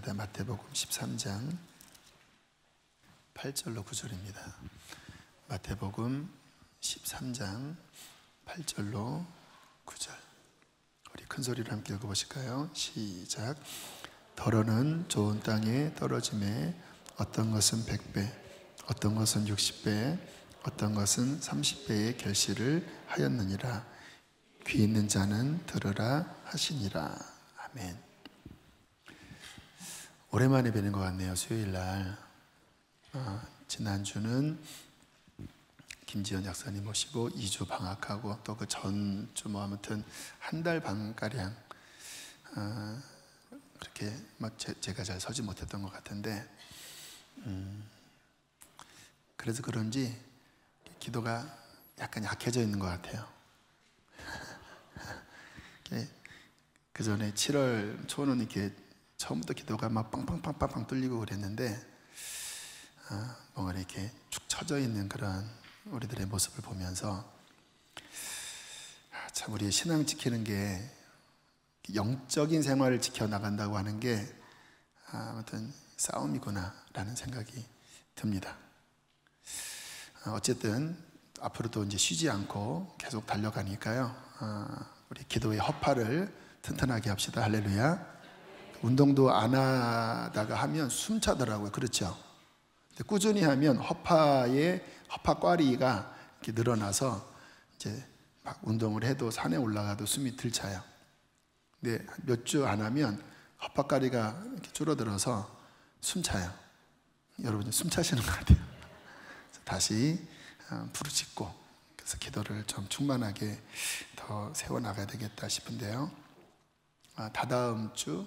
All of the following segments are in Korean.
마태복음 13장 8절로 9절입니다. 마태복음 13장 8절로 9절. 우리 큰 소리로 함께 읽어보실까요? 시작. 더러는 좋은 땅에 떨어짐에 어떤 것은 100배, 어떤 것은 60배, 어떤 것은 30배의 결실을 하였느니라. 귀 있는 자는 들으라 하시니라. 아멘. 오랜만에 뵈는 것 같네요. 수요일날. 지난주는 김지연 작사님 모시고 2주 방학하고 또 그 전주 뭐 아무튼 한 달 반가량 그렇게 막 제가 잘 서지 못했던 것 같은데 그래서 그런지 기도가 약간 약해져 있는 것 같아요. 그 전에 7월 초는 이렇게 처음부터 기도가 막 빵빵빵빵 뚫리고 그랬는데 뭔가 이렇게 축 처져 있는 그런 우리들의 모습을 보면서 참 우리의 신앙 지키는 게 영적인 생활을 지켜나간다고 하는 게 아무튼 싸움이구나 라는 생각이 듭니다. 어쨌든 앞으로도 이제 쉬지 않고 계속 달려가니까요. 우리 기도의 허파를 튼튼하게 합시다. 할렐루야. 운동도 안 하다가 하면 숨차더라고요. 그렇죠? 근데 꾸준히 하면 허파꽈리가 이렇게 늘어나서 이제 막 운동을 해도 산에 올라가도 숨이 들 차요. 근데 몇 주 안 하면 허파꽈리가 이렇게 줄어들어서 숨차요. 여러분 숨차시는 것 같아요. 다시 부르짖고 그래서 기도를 좀 충만하게 더 세워나가야 되겠다 싶은데요. 다다음 주죠.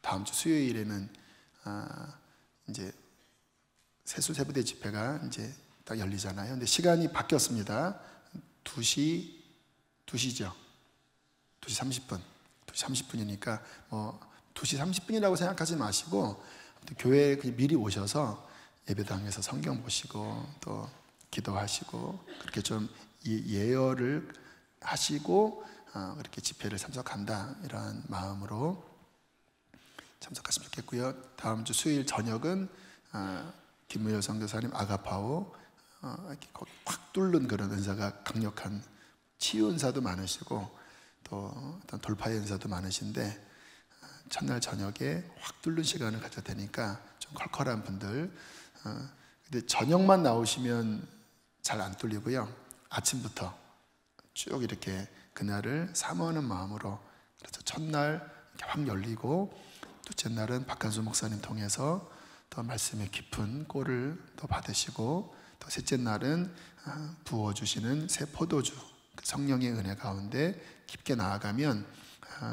다음 주 수요일에는 이제 세수세부대 집회가 이제 딱 열리잖아요. 근데 시간이 바뀌었습니다. 2시죠. 2시 30분. 2시 30분이니까 뭐 2시 30분이라고 생각하지 마시고 교회에 미리 오셔서 예배당에서 성경 보시고 또 기도하시고 그렇게 좀 예열을 하시고 그렇게 집회를 참석한다 이런 마음으로 참석하시면 좋겠고요. 다음 주 수요일 저녁은 김무열 선교사님 아가파오 이렇게 확 뚫는 그런 은사가 강력한 치유 은사도 많으시고 또 어떤 돌파의 은사도 많으신데 첫날 저녁에 확 뚫는 시간을 가져야 되니까 좀 컬컬한 분들 근데 저녁만 나오시면 잘 안 뚫리고요. 아침부터 쭉 이렇게 그날을 사모하는 마음으로 그래서 첫날 이렇게 확 열리고 둘째 날은 박한수 목사님 통해서 더 말씀의 깊은 꼴을 더 받으시고 또 셋째 날은 부어주시는 새 포도주 성령의 은혜 가운데 깊게 나아가면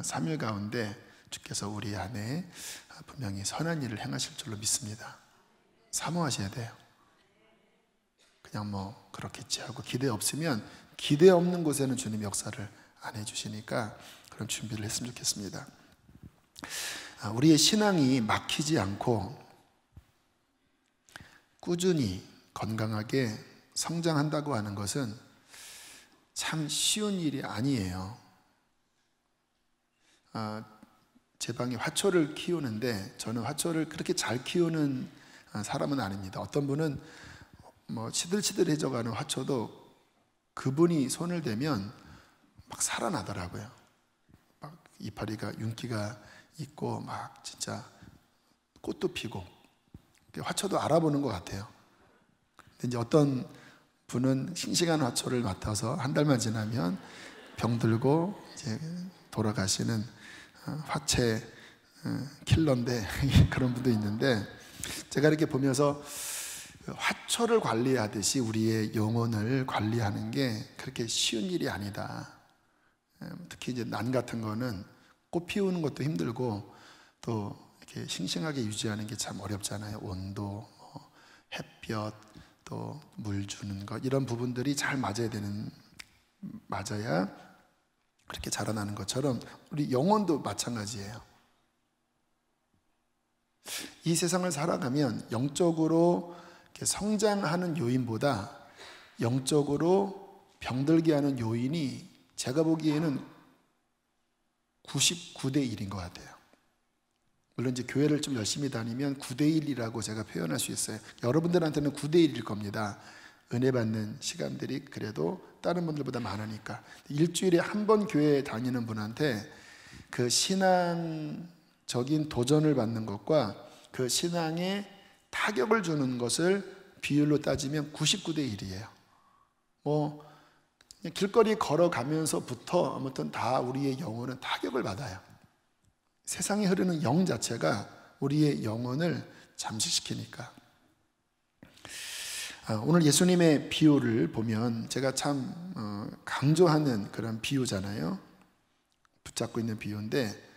3일 가운데 주께서 우리 안에 분명히 선한 일을 행하실 줄로 믿습니다. 사모하셔야 돼요. 그냥 뭐 그렇겠지 하고 기대 없으면 기대 없는 곳에는 주님 역사를 안 해주시니까 그런 준비를 했으면 좋겠습니다. 우리의 신앙이 막히지 않고 꾸준히 건강하게 성장한다고 하는 것은 참 쉬운 일이 아니에요. 제 방에 화초를 키우는데 저는 화초를 그렇게 잘 키우는 사람은 아닙니다. 어떤 분은 뭐 시들시들해져가는 화초도 그분이 손을 대면 막 살아나더라고요. 막 이파리가 윤기가 있고 막 진짜 꽃도 피고 화초도 알아보는 것 같아요. 근데 이제 어떤 분은 싱싱한 화초를 맡아서 한 달만 지나면 병들고 이제 돌아가시는 화채 킬러인데 그런 분도 있는데 제가 이렇게 보면서 화초를 관리하듯이 우리의 영혼을 관리하는 게 그렇게 쉬운 일이 아니다. 특히 이제 난 같은 거는 꽃 피우는 것도 힘들고 또 이렇게 싱싱하게 유지하는 게 참 어렵잖아요. 온도, 햇볕, 또 물 주는 것 이런 부분들이 잘 맞아야 그렇게 자라나는 것처럼 우리 영혼도 마찬가지예요. 이 세상을 살아가면 영적으로 성장하는 요인보다 영적으로 병들게 하는 요인이 제가 보기에는 99대 1인 것 같아요. 물론 이제 교회를 좀 열심히 다니면 9대 1이라고 제가 표현할 수 있어요. 여러분들한테는 9대 1일 겁니다. 은혜 받는 시간들이 그래도 다른 분들보다 많으니까. 일주일에 한 번 교회에 다니는 분한테 그 신앙적인 도전을 받는 것과 그 신앙에 타격을 주는 것을 비율로 따지면 99대 1이에요. 뭐 길거리 걸어가면서부터 아무튼 다 우리의 영혼은 타격을 받아요. 세상에 흐르는 영 자체가 우리의 영혼을 잠식시키니까. 오늘 예수님의 비유를 보면 제가 참 강조하는 그런 비유잖아요. 붙잡고 있는 비유인데,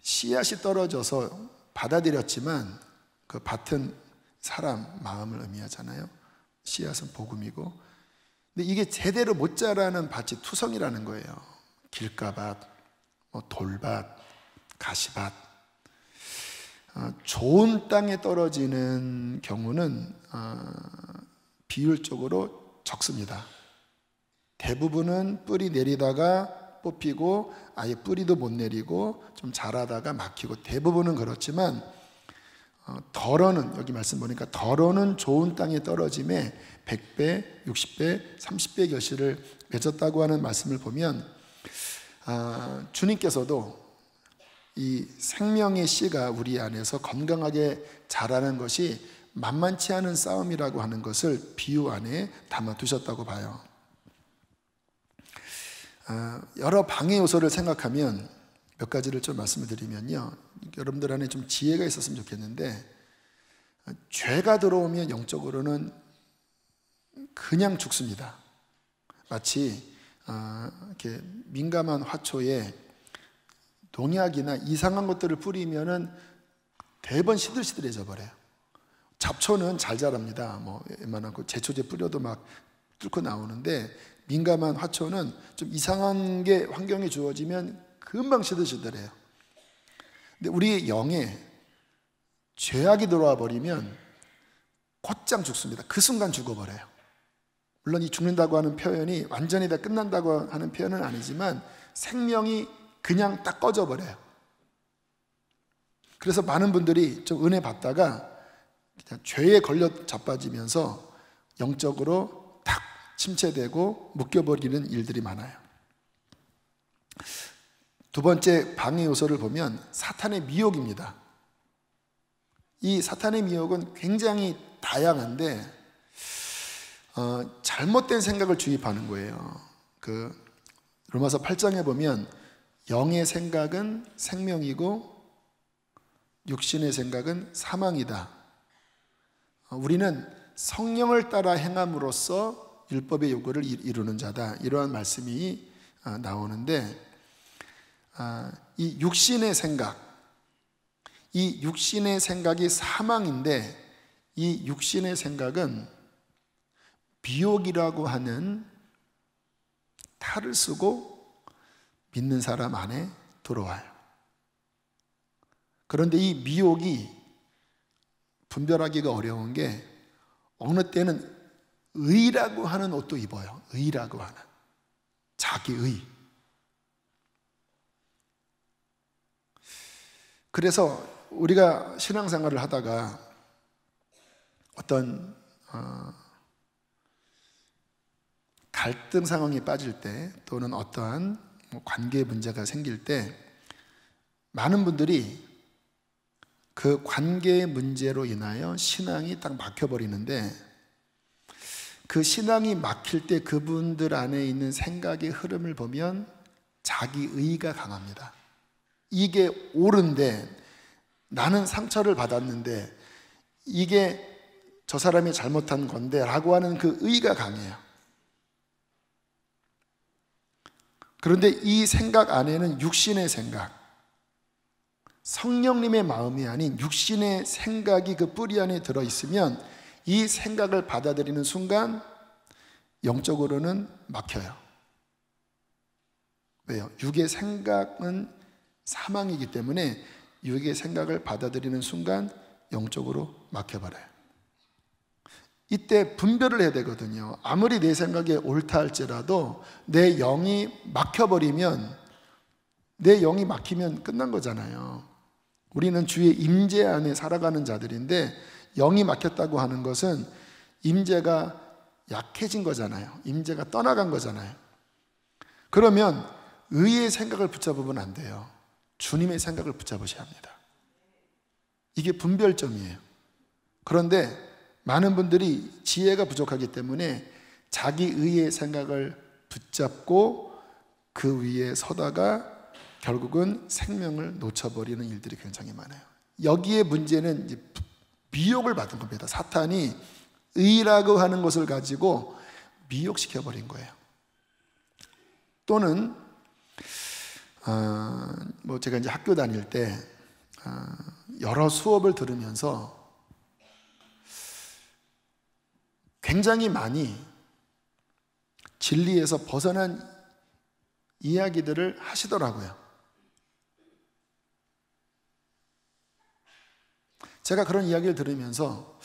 씨앗이 떨어져서 받아들였지만 그 밭은 사람 마음을 의미하잖아요. 씨앗은 복음이고, 근데 이게 제대로 못 자라는 밭이 투성이라는 거예요. 길가밭, 돌밭, 가시밭. 좋은 땅에 떨어지는 경우는 비율적으로 적습니다. 대부분은 뿌리 내리다가 뽑히고 아예 뿌리도 못 내리고 좀 자라다가 막히고, 대부분은 그렇지만 덜어는, 여기 말씀 보니까 덜어는 좋은 땅에 떨어짐에 100배, 60배, 30배 결실을 맺었다고 하는 말씀을 보면 주님께서도 이 생명의 씨가 우리 안에서 건강하게 자라는 것이 만만치 않은 싸움이라고 하는 것을 비유 안에 담아두셨다고 봐요. 여러 방해 요소를 생각하면 몇 가지를 좀 말씀을 드리면요, 여러분들 안에 좀 지혜가 있었으면 좋겠는데, 죄가 들어오면 영적으로는 그냥 죽습니다. 마치 이렇게 민감한 화초에 농약이나 이상한 것들을 뿌리면은 대번 시들시들해져 버려요. 잡초는 잘 자랍니다. 뭐 웬만한 거 제초제 뿌려도 막 뚫고 나오는데, 민감한 화초는 좀 이상한 게 환경에 주어지면 금방 시들시들해요. 근데 우리의 영에 죄악이 들어와 버리면 곧장 죽습니다. 그 순간 죽어버려요. 물론 이 죽는다고 하는 표현이 완전히 다 끝난다고 하는 표현은 아니지만 생명이 그냥 딱 꺼져버려요. 그래서 많은 분들이 좀 은혜 받다가 그냥 죄에 걸려 자빠지면서 영적으로 탁 침체되고 묶여버리는 일들이 많아요. 두 번째 방해 요소를 보면 사탄의 미혹입니다. 이 사탄의 미혹은 굉장히 다양한데 잘못된 생각을 주입하는 거예요. 그 로마서 8장에 보면 영의 생각은 생명이고 육신의 생각은 사망이다. 우리는 성령을 따라 행함으로써 율법의 요구를 이루는 자다. 이러한 말씀이 나오는데, 이 육신의 생각이 사망인데, 이 육신의 생각은 미혹이라고 하는 탈을 쓰고 믿는 사람 안에 들어와요. 그런데 이 미혹이 분별하기가 어려운 게, 어느 때는 의라고 하는 옷도 입어요. 의라고 하는, 자기의. 그래서 우리가 신앙생활을 하다가 어떤 갈등 상황에 빠질 때, 또는 어떠한 관계 문제가 생길 때 많은 분들이 그 관계의 문제로 인하여 신앙이 딱 막혀버리는데, 그 신앙이 막힐 때 그분들 안에 있는 생각의 흐름을 보면 자기의가 강합니다. 이게 옳은데, 나는 상처를 받았는데 이게 저 사람이 잘못한 건데 라고 하는 그 의가 강해요. 그런데 이 생각 안에는 육신의 생각, 성령님의 마음이 아닌 육신의 생각이 그 뿌리 안에 들어있으면 이 생각을 받아들이는 순간 영적으로는 막혀요. 왜요? 육의 생각은 사망이기 때문에 육의 생각을 받아들이는 순간 영적으로 막혀버려요. 이때 분별을 해야 되거든요. 아무리 내 생각이 옳다 할지라도 내 영이 막혀버리면 내 영이 막히면 끝난 거잖아요. 우리는 주의 임재 안에 살아가는 자들인데 영이 막혔다고 하는 것은 임재가 약해진 거잖아요. 임재가 떠나간 거잖아요. 그러면 의의 생각을 붙잡으면 안 돼요. 주님의 생각을 붙잡으셔야 합니다. 이게 분별점이에요. 그런데 많은 분들이 지혜가 부족하기 때문에 자기 의의 생각을 붙잡고 그 위에 서다가 결국은 생명을 놓쳐버리는 일들이 굉장히 많아요. 여기에 문제는 이제 미혹을 받은 겁니다. 사탄이 의라고 하는 것을 가지고 미혹시켜버린 거예요. 또는 제가 이제 학교 다닐 때 여러 수업을 들으면서 굉장히 많이 진리에서 벗어난 이야기들을 하시더라고요. 제가 그런 이야기를 들으면서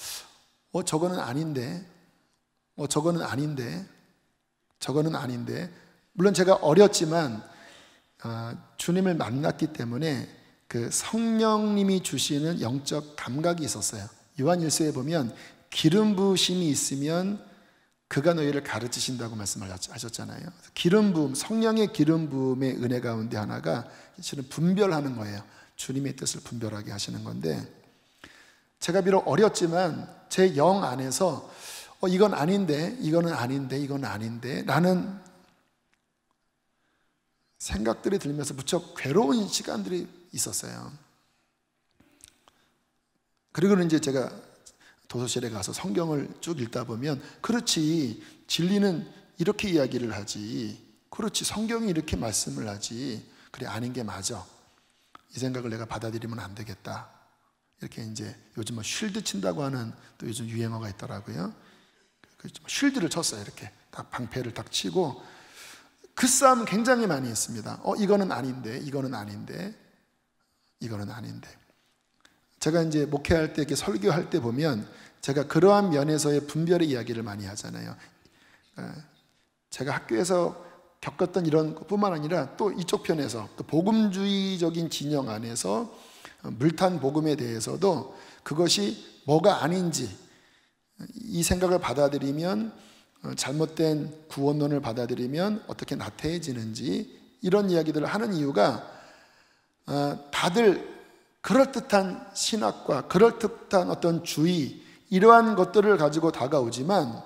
저거는 아닌데, 저거는 아닌데, 저거는 아닌데. 물론 제가 어렸지만 주님을 만났기 때문에 그 성령님이 주시는 영적 감각이 있었어요. 요한일서에 보면 기름 부으심이 있으면 그가 너희를 가르치신다고 말씀을 하셨잖아요. 기름 부음, 성령의 기름 부음의 은혜 가운데 하나가 실은 분별하는 거예요. 주님의 뜻을 분별하게 하시는 건데, 제가 비록 어렸지만 제 영 안에서 이건 아닌데, 이거는 아닌데, 이건 아닌데 라는 생각들이 들면서 무척 괴로운 시간들이 있었어요. 그리고는 이제 제가 도서실에 가서 성경을 쭉 읽다 보면, 그렇지, 진리는 이렇게 이야기를 하지, 그렇지, 성경이 이렇게 말씀을 하지, 그래, 아닌 게 맞아, 이 생각을 내가 받아들이면 안 되겠다. 이렇게 이제 요즘 쉴드 친다고 하는 또 요즘 유행어가 있더라고요. 쉴드를 쳤어요. 이렇게 딱 방패를 딱 치고 그 싸움 굉장히 많이 했습니다. 이거는 아닌데, 이거는 아닌데, 이거는 아닌데. 제가 이제 목회할 때, 이렇게 설교할 때 보면 제가 그러한 면에서의 분별의 이야기를 많이 하잖아요. 제가 학교에서 겪었던 이런 것뿐만 아니라 또 이쪽 편에서 또 복음주의적인 진영 안에서 물탄 복음에 대해서도 그것이 뭐가 아닌지, 이 생각을 받아들이면, 잘못된 구원론을 받아들이면 어떻게 나태해지는지, 이런 이야기들을 하는 이유가 다들 그럴듯한 신학과 그럴듯한 어떤 주의, 이러한 것들을 가지고 다가오지만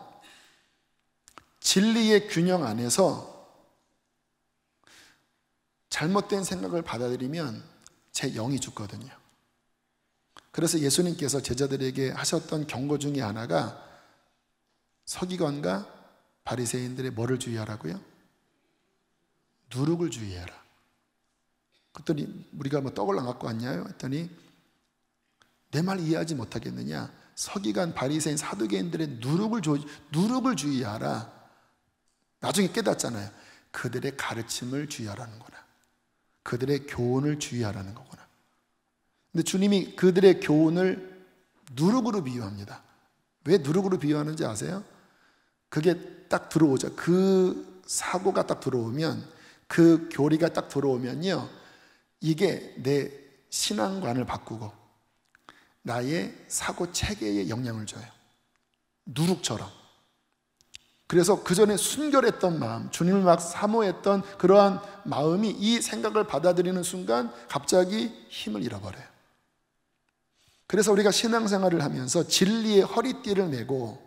진리의 균형 안에서 잘못된 생각을 받아들이면 제 영이 죽거든요. 그래서 예수님께서 제자들에게 하셨던 경고 중에 하나가 서기관과 바리새인들의 뭐를 주의하라고요? 누룩을 주의해라. 그랬더니 우리가 뭐 떡을 안 갖고 왔냐요? 했더니 내 말 이해하지 못하겠느냐? 서기관, 바리새인, 사두개인들의 누룩을 주의하라. 나중에 깨닫잖아요. 그들의 가르침을 주의하라는 거나, 그들의 교훈을 주의하라는 거구나. 근데 주님이 그들의 교훈을 누룩으로 비유합니다. 왜 누룩으로 비유하는지 아세요? 그게 딱 들어오죠. 그 사고가 딱 들어오면, 그 교리가 딱 들어오면요, 이게 내 신앙관을 바꾸고 나의 사고 체계에 영향을 줘요. 누룩처럼. 그래서 그 전에 순결했던 마음, 주님을 막 사모했던 그러한 마음이 이 생각을 받아들이는 순간 갑자기 힘을 잃어버려요. 그래서 우리가 신앙생활을 하면서 진리의 허리띠를 메고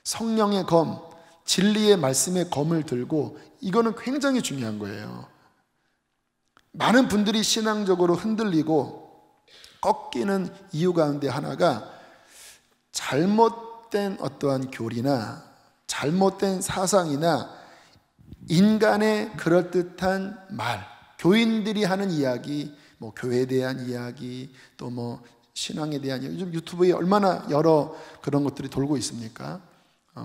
성령의 검, 진리의 말씀의 검을 들고, 이거는 굉장히 중요한 거예요. 많은 분들이 신앙적으로 흔들리고 꺾이는 이유 가운데 하나가 잘못된 어떠한 교리나 잘못된 사상이나 인간의 그럴듯한 말, 교인들이 하는 이야기, 뭐 교회에 대한 이야기, 또 뭐 신앙에 대한 이야기, 요즘 유튜브에 얼마나 여러 그런 것들이 돌고 있습니까?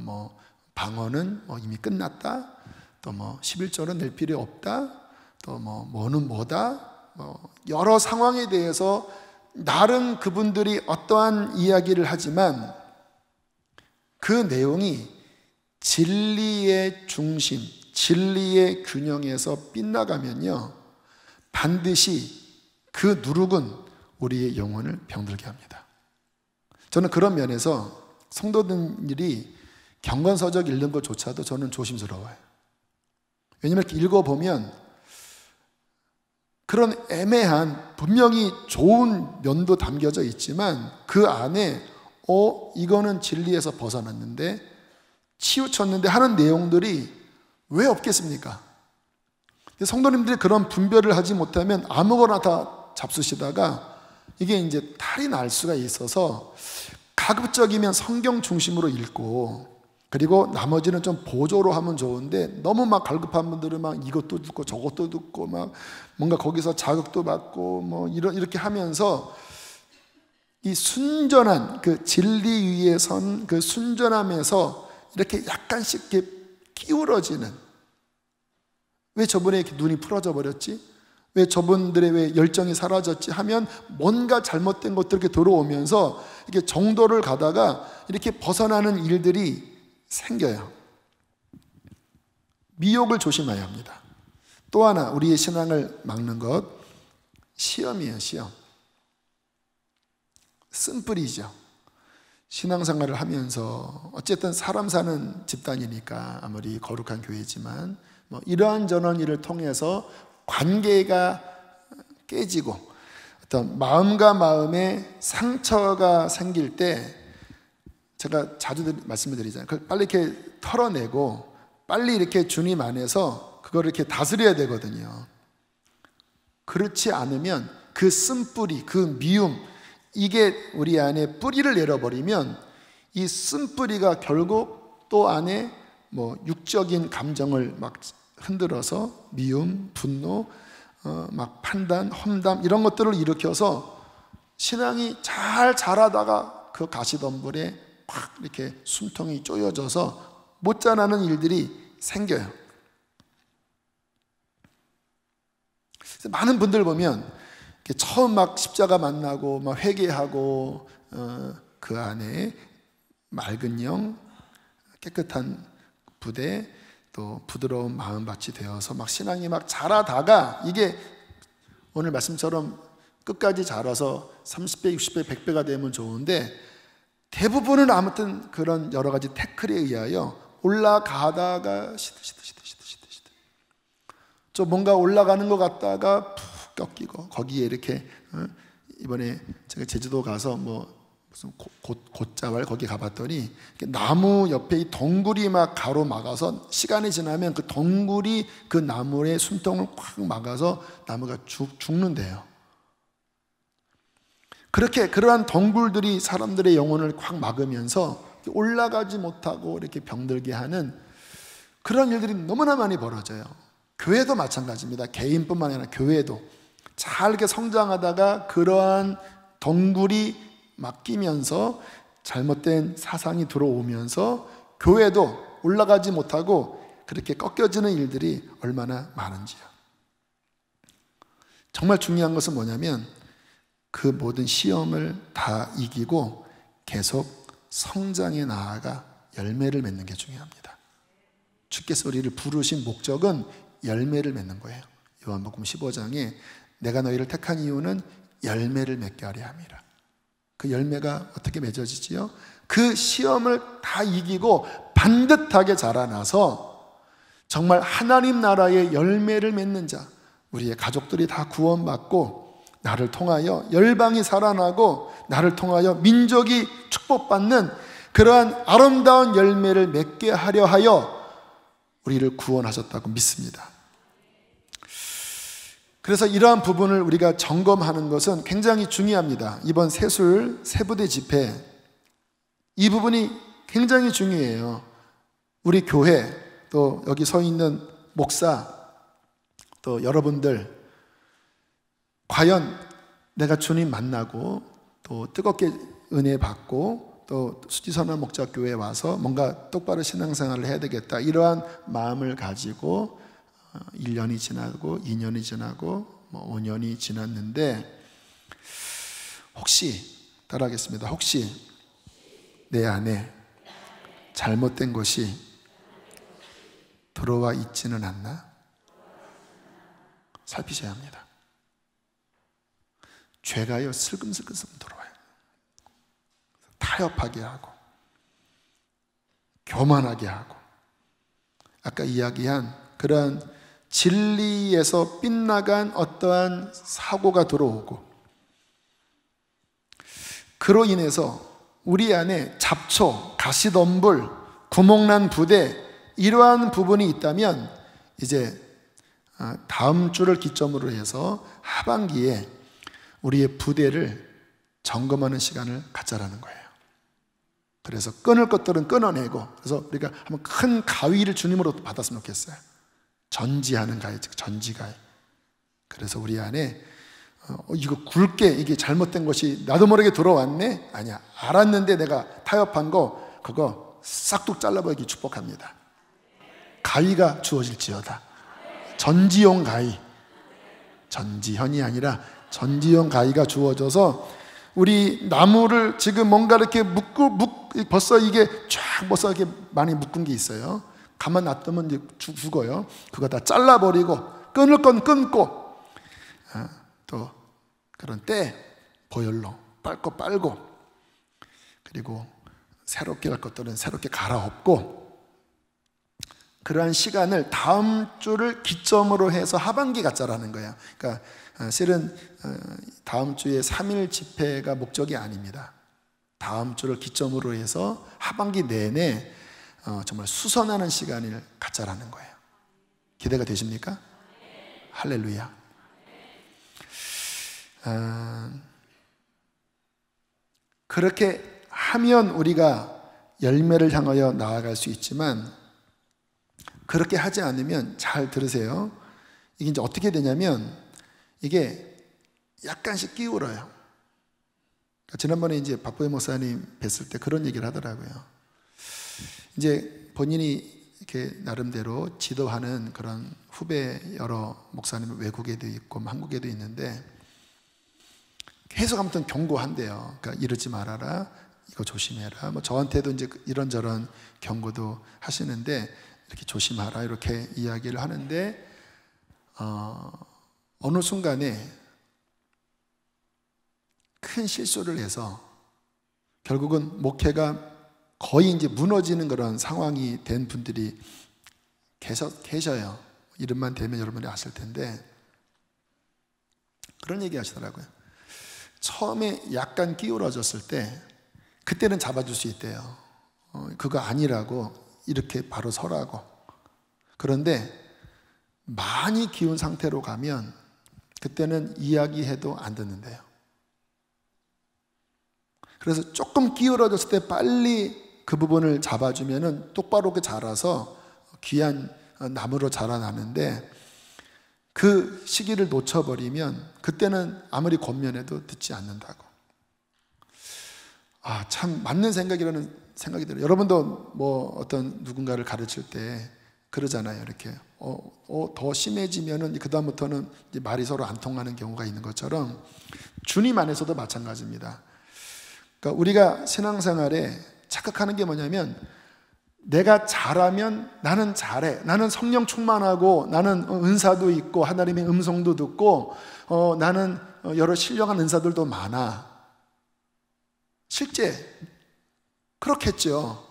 뭐 방언은 이미 끝났다, 또 뭐 11조는 낼 필요 없다, 또 뭐는 뭐다, 여러 상황에 대해서 나름 그분들이 어떠한 이야기를 하지만 그 내용이 진리의 중심, 진리의 균형에서 빗나가면요, 반드시 그 누룩은 우리의 영혼을 병들게 합니다. 저는 그런 면에서 성도들이 경건서적 읽는 것조차도 저는 조심스러워요. 왜냐하면 이렇게 읽어보면 그런 애매한, 분명히 좋은 면도 담겨져 있지만 그 안에 이거는 진리에서 벗어났는데, 치우쳤는데 하는 내용들이 왜 없겠습니까? 성도님들이 그런 분별을 하지 못하면 아무거나 다 잡수시다가 이게 이제 탈이 날 수가 있어서 가급적이면 성경 중심으로 읽고, 그리고 나머지는 좀 보조로 하면 좋은데 너무 막 갈급한 분들은 막 이것도 듣고 저것도 듣고 막 뭔가 거기서 자극도 받고 뭐 이렇게 하면서 이 순전한 그 진리 위에 선 그 순전함에서 이렇게 약간씩 이렇게 기울어지는, 왜 저분의 눈이 풀어져 버렸지? 왜 저분들의 왜 열정이 사라졌지? 하면 뭔가 잘못된 것들이 이렇게 들어오면서 이렇게 정도를 가다가 이렇게 벗어나는 일들이 생겨요. 미혹을 조심해야 합니다. 또 하나 우리의 신앙을 막는 것, 시험이에요. 시험. 쓴뿌리죠. 신앙생활을 하면서 어쨌든 사람 사는 집단이니까 아무리 거룩한 교회지만 뭐 이러한저러한 일을 통해서 관계가 깨지고 어떤 마음과 마음에 상처가 생길 때 제가 자주 말씀을 드리잖아요. 그걸 빨리 이렇게 털어내고 빨리 이렇게 주님 안에서 그걸 이렇게 다스려야 되거든요. 그렇지 않으면 그 쓴뿌리, 그 미움, 이게 우리 안에 뿌리를 내려버리면 이 쓴뿌리가 결국 또 안에 뭐 육적인 감정을 막 흔들어서 미움, 분노, 막 판단, 험담 이런 것들을 일으켜서 신앙이 잘 자라다가 그 가시덤불에 팍 이렇게 숨통이 쪼여져서 못 자라는 일들이 생겨요. 많은 분들 보면 처음 막 십자가 만나고 막 회개하고 그 안에 맑은 영, 깨끗한 부대, 또 부드러운 마음밭이 되어서 막 신앙이 막 자라다가 이게 오늘 말씀처럼 끝까지 자라서 30배, 60배, 100배가 되면 좋은데 대부분은 아무튼 그런 여러 가지 태클에 의하여 올라가다가 시들 좀 뭔가 올라가는 것 같다가 푹 꺾이고 거기에 이렇게 이번에 제가 제주도 가서 뭐 무슨 곶자왈 거기 가봤더니 나무 옆에 이 덩굴이 막 가로막아서 시간이 지나면 그 덩굴이 그 나무의 숨통을 꽉 막아서 나무가 죽는데요. 그렇게 그러한 덩굴들이 사람들의 영혼을 꽉 막으면서 올라가지 못하고 이렇게 병들게 하는 그런 일들이 너무나 많이 벌어져요. 교회도 마찬가지입니다. 개인뿐만 아니라 교회도 잘 이렇게 성장하다가 그러한 덩굴이 맡기면서 잘못된 사상이 들어오면서 교회도 올라가지 못하고 그렇게 꺾여지는 일들이 얼마나 많은지요. 정말 중요한 것은 뭐냐면 그 모든 시험을 다 이기고 계속 성장해 나아가 열매를 맺는 게 중요합니다. 주께서 우리를 부르신 목적은 열매를 맺는 거예요. 요한복음 15장에 내가 너희를 택한 이유는 열매를 맺게 하려 함이라. 그 열매가 어떻게 맺어지지요? 그 시험을 다 이기고 반듯하게 자라나서 정말 하나님 나라의 열매를 맺는 자, 우리의 가족들이 다 구원받고 나를 통하여 열방이 살아나고 나를 통하여 민족이 축복받는 그러한 아름다운 열매를 맺게 하려 하여 우리를 구원하셨다고 믿습니다. 그래서 이러한 부분을 우리가 점검하는 것은 굉장히 중요합니다. 이번 세술 세부대 집회 이 부분이 굉장히 중요해요. 우리 교회 또 여기 서 있는 목사 또 여러분들 과연 내가 주님 만나고 또 뜨겁게 은혜 받고 또 수지선한 목자교회에 와서 뭔가 똑바로 신앙생활을 해야 되겠다 이러한 마음을 가지고 1년이 지나고 2년이 지나고 5년이 지났는데 혹시 따라하겠습니다. 혹시 내 안에 잘못된 것이 들어와 있지는 않나? 살피셔야 합니다. 죄가요 슬금슬금 들어와요. 타협하게 하고 교만하게 하고, 아까 이야기한 그런 진리에서 빗나간 어떠한 사고가 들어오고, 그로 인해서 우리 안에 잡초, 가시덤불, 구멍난 부대, 이러한 부분이 있다면 이제 다음 주를 기점으로 해서 하반기에 우리의 부대를 점검하는 시간을 갖자라는 거예요. 그래서 끊을 것들은 끊어내고, 그래서 우리가 한번 큰 가위를 주님으로 받았으면 좋겠어요. 전지하는 가위, 즉 전지가위. 그래서 우리 안에 이거 굵게 이게 잘못된 것이 나도 모르게 들어왔네? 아니야, 알았는데 내가 타협한 거, 그거 싹둑 잘라버리기 축복합니다. 가위가 주어질지어다. 전지용 가위, 전지현이 아니라 전지용 가위가 주어져서, 우리 나무를 지금 뭔가 이렇게 벌써 이게 쫙 벌써 이렇게 많이 묶은 게 있어요. 가만 놔두면 이제 죽어요. 그거 다 잘라버리고, 끊을 건 끊고, 또 그런 때 보혈로 빨 거 빨고, 그리고 새롭게 할 것들은 새롭게 갈아엎고, 그러한 시간을 다음 주를 기점으로 해서 하반기 갖자라는 거예요. 그러니까 실은 다음 주에 3일 집회가 목적이 아닙니다. 다음 주를 기점으로 해서 하반기 내내 정말 수선하는 시간을 갖자라는 거예요. 기대가 되십니까? 할렐루야. 그렇게 하면 우리가 열매를 향하여 나아갈 수 있지만, 그렇게 하지 않으면, 잘 들으세요, 이게 이제 어떻게 되냐면 이게 약간씩 기울어요. 지난번에 이제 박보혜 목사님 뵀을 때 그런 얘기를 하더라고요. 이제 본인이 이렇게 나름대로 지도하는 그런 후배 여러 목사님, 외국에도 있고 한국에도 있는데, 계속 아무튼 경고한대요. 그러니까 이러지 말아라, 이거 조심해라. 뭐 저한테도 이제 이런저런 경고도 하시는데, 이렇게 조심하라 이렇게 이야기를 하는데, 어느 순간에 큰 실수를 해서 결국은 목회가 거의 이제 무너지는 그런 상황이 된 분들이 계셔요. 이름만 대면 여러분이 아실 텐데, 그런 얘기 하시더라고요. 처음에 약간 기울어졌을 때 그때는 잡아줄 수 있대요. 그거 아니라고 이렇게 바로 서라고. 그런데 많이 기운 상태로 가면 그때는 이야기해도 안 듣는데요. 그래서 조금 기울어졌을 때 빨리 그 부분을 잡아주면은 똑바로 자라서 귀한 나무로 자라나는데, 그 시기를 놓쳐버리면 그때는 아무리 권면해도 듣지 않는다고. 참 맞는 생각이라는 생각이 들어요. 여러분도 뭐 어떤 누군가를 가르칠 때 그러잖아요. 이렇게 더 심해지면은 그 다음부터는 이제 말이 서로 안 통하는 경우가 있는 것처럼, 주님 안에서도 마찬가지입니다. 그러니까 우리가 신앙생활에 착각하는 게 뭐냐면, 내가 잘하면 나는 잘해, 나는 성령 충만하고, 나는 은사도 있고 하나님의 음성도 듣고, 나는 여러 신령한 은사들도 많아. 실제 그렇겠죠.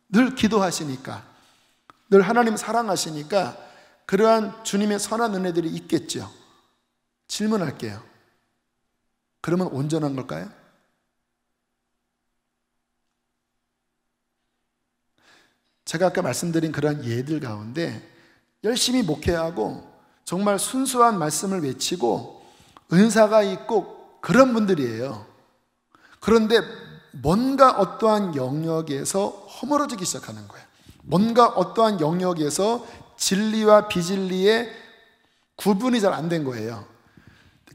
늘 기도하시니까, 늘 하나님 사랑하시니까 그러한 주님의 선한 은혜들이 있겠죠. 질문할게요. 그러면 온전한 걸까요? 제가 아까 말씀드린 그러한 예들 가운데 열심히 목회하고 정말 순수한 말씀을 외치고 은사가 있고 그런 분들이에요. 그런데 뭔가 어떠한 영역에서 허물어지기 시작하는 거예요. 뭔가 어떠한 영역에서 진리와 비진리의 구분이 잘 안 된 거예요.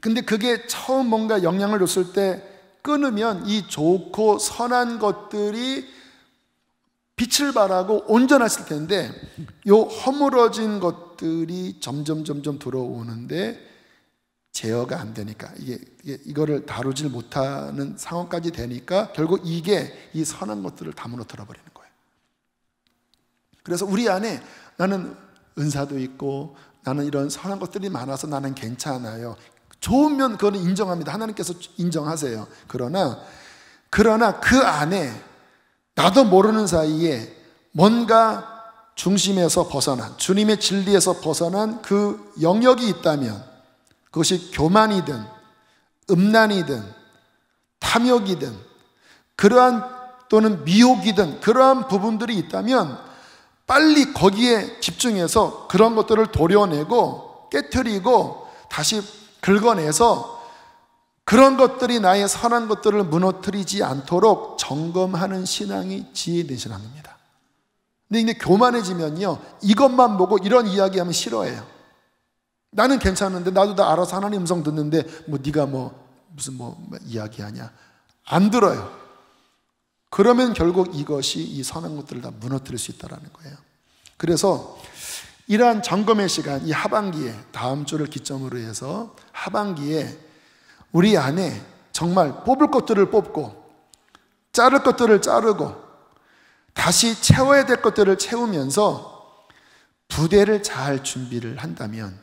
근데 그게 처음 뭔가 영향을 줬을 때 끊으면 이 좋고 선한 것들이 빛을 발하고 온전했을 텐데, 요 허물어진 것들이 점점 들어오는데 제어가 안 되니까, 이거를 다루질 못하는 상황까지 되니까 결국 이게 이 선한 것들을 다 무너뜨려 버리는 거예요. 그래서 우리 안에 나는 은사도 있고 나는 이런 선한 것들이 많아서 나는 괜찮아요. 좋은 면 그거는 인정합니다. 하나님께서 인정하세요. 그러나 그 안에 나도 모르는 사이에 뭔가 중심에서 벗어난, 주님의 진리에서 벗어난 그 영역이 있다면, 그것이 교만이든 음란이든 탐욕이든 그러한 또는 미혹이든 그러한 부분들이 있다면 빨리 거기에 집중해서 그런 것들을 도려내고 깨트리고 다시 긁어내서 그런 것들이 나의 선한 것들을 무너뜨리지 않도록 점검하는 신앙이 지혜된 신앙입니다. 근데 교만해지면요, 이것만 보고 이런 이야기하면 싫어해요. 나는 괜찮은데, 나도 다 알아서 하나님 음성 듣는데 네가 무슨 이야기하냐, 안 들어요. 그러면 결국 이것이 이 선한 것들을 다 무너뜨릴 수 있다는 거예요. 그래서 이러한 점검의 시간, 이 하반기에, 다음 주를 기점으로 해서 하반기에 우리 안에 정말 뽑을 것들을 뽑고 자를 것들을 자르고 다시 채워야 될 것들을 채우면서 부대를 잘 준비를 한다면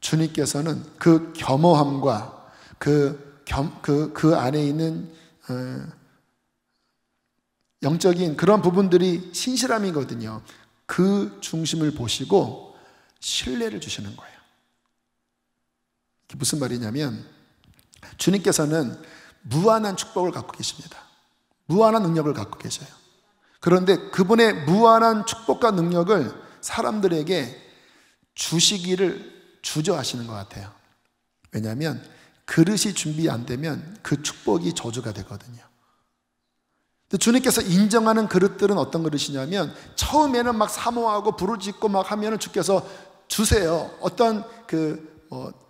주님께서는 그 겸허함과 그 안에 있는 영적인 그런 부분들이 신실함이거든요. 그 중심을 보시고 신뢰를 주시는 거예요. 이게 무슨 말이냐면 주님께서는 무한한 축복을 갖고 계십니다. 무한한 능력을 갖고 계셔요. 그런데 그분의 무한한 축복과 능력을 사람들에게 주시기를 주저하시는 것 같아요. 왜냐하면 그릇이 준비 안 되면 그 축복이 저주가 되거든요. 주님께서 인정하는 그릇들은 어떤 그릇이냐면 처음에는 막 사모하고 부르짖고 막 하면은 주께서 주세요. 어떤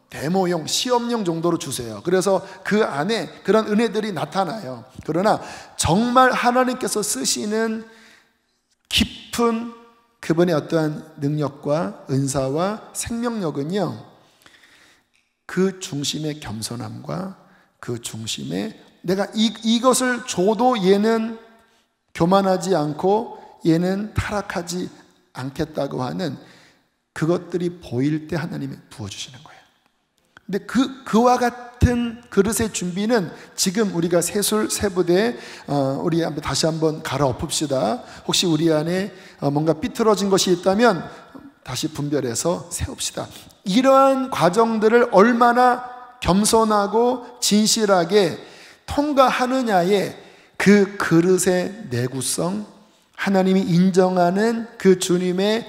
데모용, 시험용 정도로 주세요. 그래서 그 안에 그런 은혜들이 나타나요. 그러나 정말 하나님께서 쓰시는 깊은 그분의 어떠한 능력과 은사와 생명력은요, 그 중심의 겸손함과 그 중심의 내가 이것을 줘도 얘는 교만하지 않고 얘는 타락하지 않겠다고 하는 그것들이 보일 때 하나님이 부어주시는 거예요. 근데 그와 같은 그릇의 준비는 지금 우리가 세술 세부대 우리 다시 한번 갈아엎읍시다. 혹시 우리 안에 뭔가 삐뚤어진 것이 있다면 다시 분별해서 세웁시다. 이러한 과정들을 얼마나 겸손하고 진실하게 통과하느냐에 그 그릇의 내구성, 하나님이 인정하는 그 주님의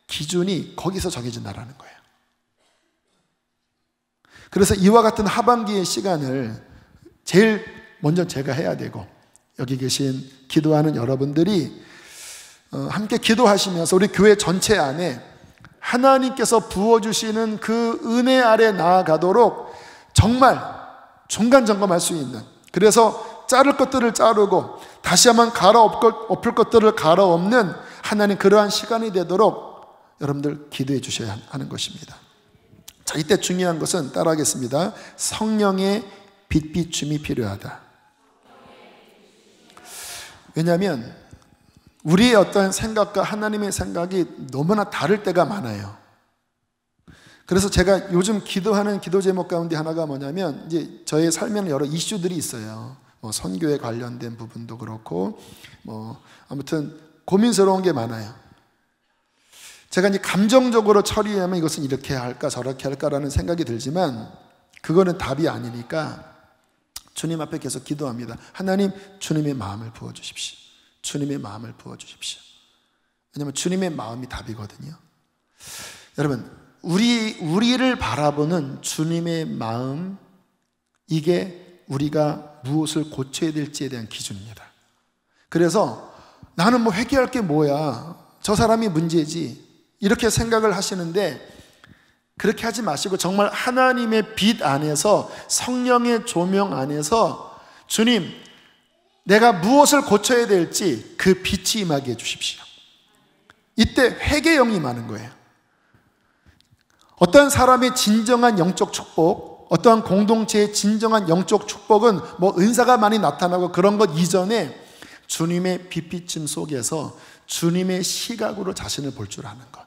기준이 거기서 정해진다는 거예요. 그래서 이와 같은 하반기의 시간을 제일 먼저 제가 해야 되고, 여기 계신 기도하는 여러분들이 함께 기도하시면서 우리 교회 전체 안에 하나님께서 부어주시는 그 은혜 아래 나아가도록 정말 중간 점검할 수 있는, 그래서 자를 것들을 자르고 다시 한번 갈아엎을 것들을 갈아엎는 하나님 그러한 시간이 되도록 여러분들 기도해 주셔야 하는 것입니다. 자, 이때 중요한 것은 따라하겠습니다. 성령의 빛비춤이 필요하다. 왜냐하면 우리의 어떤 생각과 하나님의 생각이 너무나 다를 때가 많아요. 그래서 제가 요즘 기도하는 기도 제목 가운데 하나가 뭐냐면, 이제 저의 삶에는 여러 이슈들이 있어요. 선교에 관련된 부분도 그렇고, 아무튼 고민스러운 게 많아요. 제가 이제 감정적으로 처리하면 이것은 이렇게 할까 저렇게 할까라는 생각이 들지만 그거는 답이 아니니까 주님 앞에 계속 기도합니다. 하나님, 주님의 마음을 부어주십시오. 주님의 마음을 부어주십시오. 왜냐하면 주님의 마음이 답이거든요. 여러분, 우리를 바라보는 주님의 마음, 이게 우리가 무엇을 고쳐야 될지에 대한 기준입니다. 그래서 나는 회개할 게 뭐야, 저 사람이 문제지, 이렇게 생각을 하시는데 그렇게 하지 마시고 정말 하나님의 빛 안에서, 성령의 조명 안에서 주님, 내가 무엇을 고쳐야 될지 그 빛이 임하게 해주십시오. 이때 회개형이 많은 거예요. 어떤 사람의 진정한 영적 축복, 어떠한 공동체의 진정한 영적 축복은 은사가 많이 나타나고 그런 것 이전에 주님의 빛비침 속에서 주님의 시각으로 자신을 볼 줄 아는 것,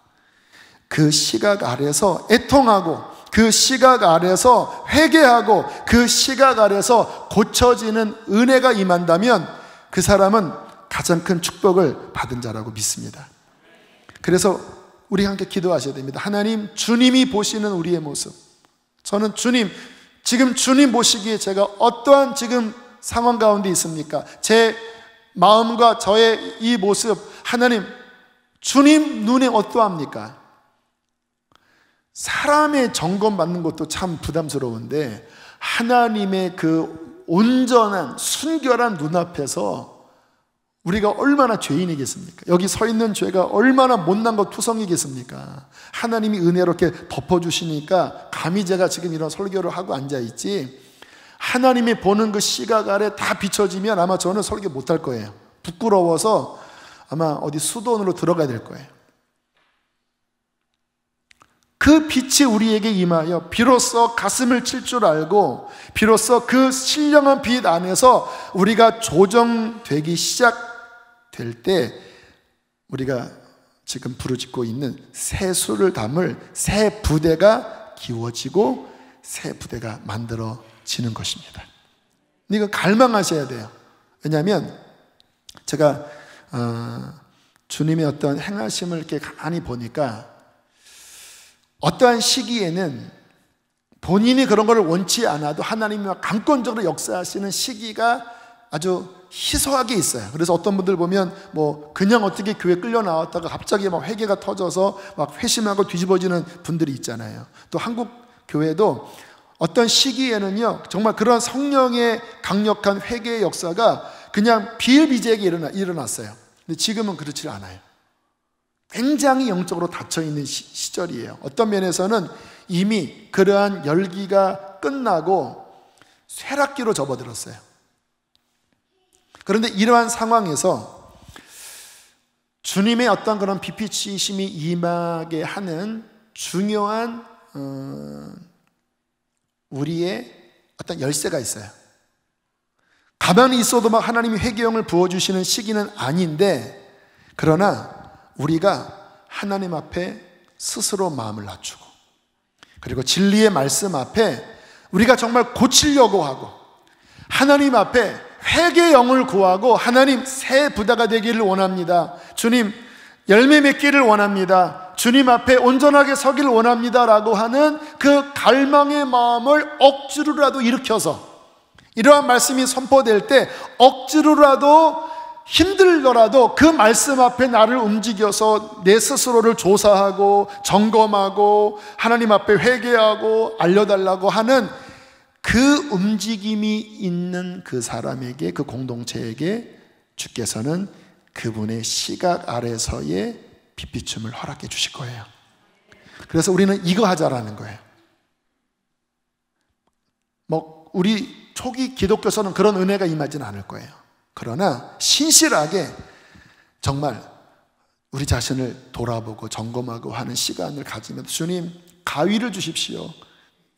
그 시각 아래서 애통하고 그 시각 아래서 회개하고 그 시각 아래서 고쳐지는 은혜가 임한다면 그 사람은 가장 큰 축복을 받은 자라고 믿습니다. 그래서 우리 함께 기도하셔야 됩니다. 하나님, 주님이 보시는 우리의 모습, 저는 주님, 지금 주님 보시기에 제가 어떠한 지금 상황 가운데 있습니까? 제 마음과 저의 이 모습, 하나님, 주님 눈에 어떠합니까? 사람의 점검 받는 것도 참 부담스러운데 하나님의 그 온전한 순결한 눈앞에서 우리가 얼마나 죄인이겠습니까? 여기 서 있는 죄가 얼마나 못난 것 투성이겠습니까? 하나님이 은혜롭게 덮어주시니까 감히 제가 지금 이런 설교를 하고 앉아있지, 하나님이 보는 그 시각 아래 다 비춰지면 아마 저는 설교 못할 거예요. 부끄러워서 아마 어디 수도원으로 들어가야 될 거예요. 그 빛이 우리에게 임하여 비로소 가슴을 칠 줄 알고 비로소 그 신령한 빛 안에서 우리가 조정되기 시작될 때 우리가 지금 부르짖고 있는 새 수를 담을 새 부대가 기워지고 새 부대가 만들어지는 것입니다. 이거 갈망하셔야 돼요. 왜냐하면 제가 주님의 어떤 행하심을 이렇게 가만히 보니까 어떠한 시기에는 본인이 그런 것을 원치 않아도 하나님이 강권적으로 역사하시는 시기가 아주 희소하게 있어요. 그래서 어떤 분들 보면 뭐 그냥 어떻게 교회 끌려 나왔다가 갑자기 막 회개가 터져서 막 회심하고 뒤집어지는 분들이 있잖아요. 또 한국 교회도 어떤 시기에는요 정말 그런 성령의 강력한 회개의 역사가 그냥 비일비재하게 일어났어요. 근데 지금은 그렇지 않아요. 굉장히 영적으로 닫혀있는 시절이에요. 어떤 면에서는 이미 그러한 열기가 끝나고 쇠락기로 접어들었어요. 그런데 이러한 상황에서 주님의 어떤 그런 비피치심이 임하게 하는 중요한 우리의 어떤 열쇠가 있어요. 가만히 있어도 막 하나님이 회개형을 부어주시는 시기는 아닌데, 그러나 우리가 하나님 앞에 스스로 마음을 낮추고 그리고 진리의 말씀 앞에 우리가 정말 고치려고 하고 하나님 앞에 회개의 영을 구하고 하나님 새 부다가 되기를 원합니다. 주님 열매 맺기를 원합니다. 주님 앞에 온전하게 서기를 원합니다 라고 하는 그 갈망의 마음을 억지로라도 일으켜서 이러한 말씀이 선포될 때 억지로라도 힘들더라도 그 말씀 앞에 나를 움직여서 내 스스로를 조사하고 점검하고 하나님 앞에 회개하고 알려달라고 하는 그 움직임이 있는 그 사람에게, 그 공동체에게 주께서는 그분의 시각 아래서의 빛비춤을 허락해 주실 거예요. 그래서 우리는 이거 하자라는 거예요. 뭐 우리 초기 기독교서는 그런 은혜가 임하지는 않을 거예요. 그러나 신실하게 정말 우리 자신을 돌아보고 점검하고 하는 시간을 가지면서 주님 가위를 주십시오.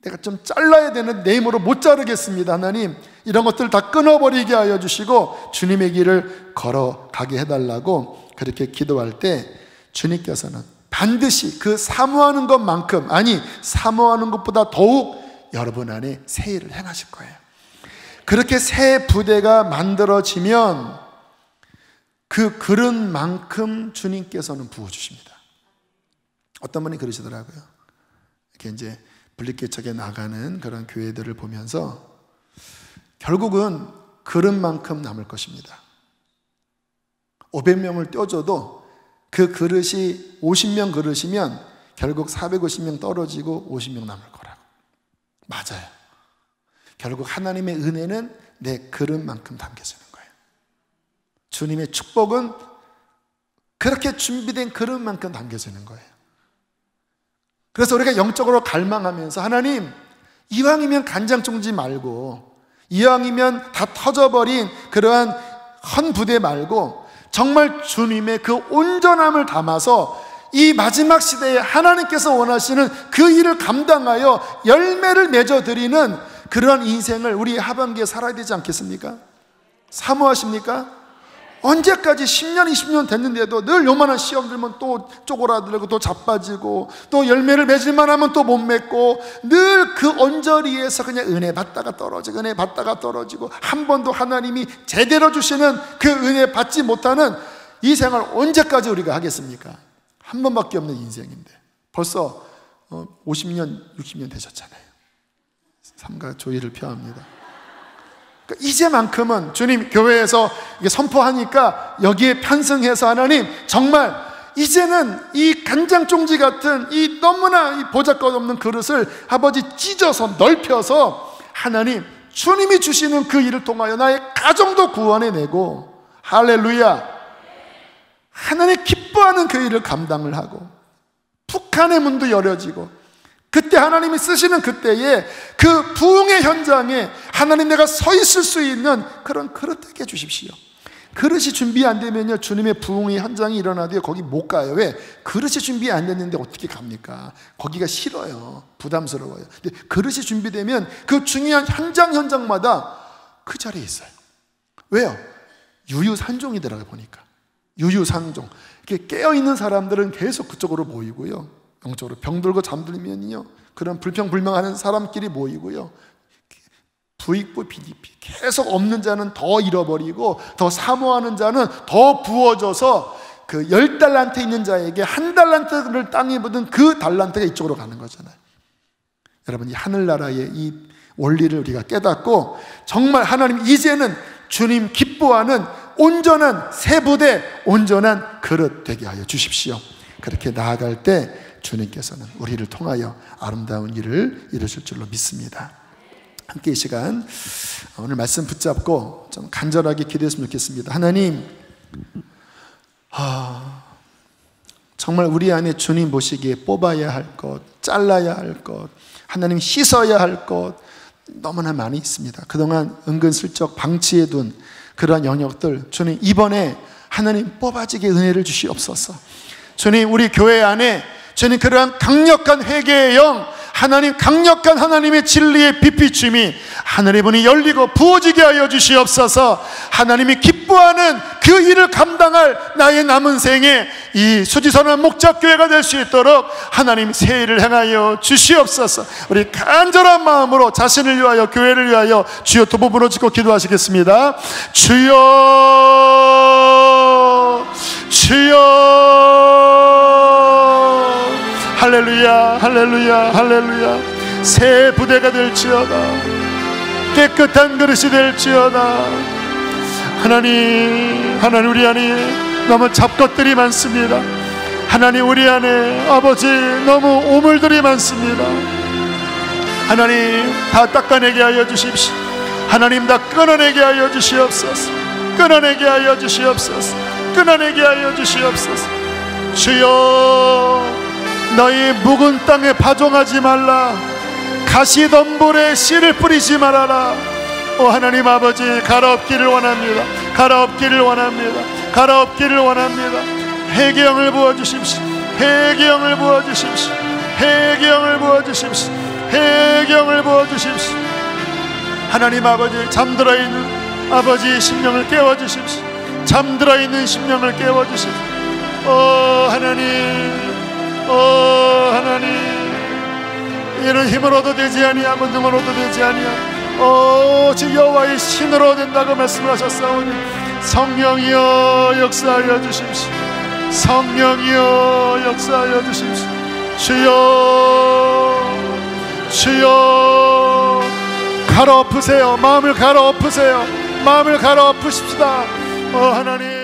내가 좀 잘라야 되는 내 힘으로 못 자르겠습니다. 하나님 이런 것들 다 끊어버리게 하여 주시고 주님의 길을 걸어가게 해달라고 그렇게 기도할 때 주님께서는 반드시 그 사모하는 것만큼, 아니 사모하는 것보다 더욱 여러분 안에 새 일을 행하실 거예요. 그렇게 새 부대가 만들어지면 그 그릇만큼 주님께서는 부어주십니다. 어떤 분이 그러시더라고요. 이렇게 이제 분립개척에 나가는 그런 교회들을 보면서 결국은 그릇만큼 남을 것입니다. 500명을 떼어줘도 그 그릇이 50명 그릇이면 결국 450명 떨어지고 50명 남을 거라고. 맞아요. 결국 하나님의 은혜는 내 그릇만큼 담겨지는 거예요. 주님의 축복은 그렇게 준비된 그릇만큼 담겨지는 거예요. 그래서 우리가 영적으로 갈망하면서 하나님 이왕이면 간장 종지 말고 이왕이면 다 터져버린 그러한 헌 부대 말고 정말 주님의 그 온전함을 담아서 이 마지막 시대에 하나님께서 원하시는 그 일을 감당하여 열매를 맺어드리는 그러한 인생을 우리 하반기에 살아야 되지 않겠습니까? 사모하십니까? 언제까지 10년, 20년 됐는데도 늘 요만한 시험 들면 또 쪼그라들고 또 자빠지고 또 열매를 맺을만 하면 또 못 맺고 늘 그 언저리에서 그냥 은혜 받다가 떨어지고 은혜 받다가 떨어지고 한 번도 하나님이 제대로 주시는 그 은혜 받지 못하는 이 생활 언제까지 우리가 하겠습니까? 한 번밖에 없는 인생인데 벌써 50년, 60년 되셨잖아요. 삼가 조의를 표합니다. 그러니까 이제만큼은 주님 교회에서 이게 선포하니까 여기에 편승해서 하나님 정말 이제는 이 간장종지 같은 이 너무나 이 보잘것없는 그릇을 아버지 찢어서 넓혀서 하나님 주님이 주시는 그 일을 통하여 나의 가정도 구원해내고 할렐루야 하나님 기뻐하는 그 일을 감당을 하고 북한의 문도 열어지고 그때 하나님이 쓰시는 그때에 그 부흥의 현장에 하나님 내가 서 있을 수 있는 그런 그릇 되게 해주십시오. 그릇이 준비 안 되면요 주님의 부흥의 현장이 일어나도 거기 못 가요. 왜? 그릇이 준비 안 됐는데 어떻게 갑니까? 거기가 싫어요. 부담스러워요. 근데 그릇이 준비되면 그 중요한 현장마다 그 자리에 있어요. 왜요? 유유산종이더라고요. 보니까 유유산종. 이렇게 깨어있는 사람들은 계속 그쪽으로 모이고요, 영적으로 병들고 잠들면요 그런 불평불명하는 사람끼리 모이고요, 부익부 비디피 계속 없는 자는 더 잃어버리고 더 사모하는 자는 더 부어져서 그 10달란트 있는 자에게 1달란트를 땅에 묻은 그 달란트가 이쪽으로 가는 거잖아요. 여러분 이 하늘나라의 이 원리를 우리가 깨닫고 정말 하나님 이제는 주님 기뻐하는 온전한 세부대 온전한 그릇 되게 하여 주십시오. 그렇게 나아갈 때 주님께서는 우리를 통하여 아름다운 일을 이루실 줄로 믿습니다. 함께 이 시간 오늘 말씀 붙잡고 좀 간절하게 기도했으면 좋겠습니다. 하나님 정말 우리 안에 주님 보시기에 뽑아야 할 것, 잘라야 할 것, 하나님 씻어야 할 것 너무나 많이 있습니다. 그동안 은근슬쩍 방치해둔 그러한 영역들 주님 이번에 하나님 뽑아지게 은혜를 주시옵소서. 주님 우리 교회 안에 주님 그러한 강력한 회개의 영, 하나님 강력한 하나님의 진리의 빛비춤이 하늘의 문이 열리고 부어지게 하여 주시옵소서. 하나님이 기뻐하는 그 일을 감당할 나의 남은 생에 이 수지선한 목자교회가 될 수 있도록 하나님 새 일을 행하여 주시옵소서. 우리 간절한 마음으로 자신을 위하여 교회를 위하여 주여 두 부분으로 짓고 기도하시겠습니다. 주여 주여 할렐루야 할렐루야 할렐루야. 새 부대가 될지어다. 깨끗한 그릇이 될지어다. 하나님 우리 안에 너무 잡것들이 많습니다. 하나님 우리 안에 아버지 너무 오물들이 많습니다. 하나님 다 닦아내게 하여 주십시오. 하나님 다 끊어내게 하여 주시옵소서. 끊어내게 하여 주시옵소서. 끊어내게 하여 주시옵소서. 주여 너희 묵은 땅에 파종하지 말라. 가시덤불에 씨를 뿌리지 말아라. 오 하나님 아버지 갈아엎기를 원합니다. 갈아엎기를 원합니다. 갈아엎기를 원합니다. 회개영을 부어주십시오. 회개영을 부어주십시오. 회개영을 부어주십시오. 회개영을 부어주십시오. 하나님 아버지 잠들어 있는 아버지의 심령을 깨워주십시오. 잠들어 있는 심령을 깨워주십시오. 오 하나님 하나님 이는 힘으로도 되지 아니하고 능으로도 되지 아니하고 오직 여호와의 신으로 된다고 말씀하셨사오니 성령이여 역사하여 주십시오. 성령이여 역사하여 주십시오. 주여 갈아엎으세요. 마음을 갈아엎으세요. 마음을 갈아엎으십시다. 하나님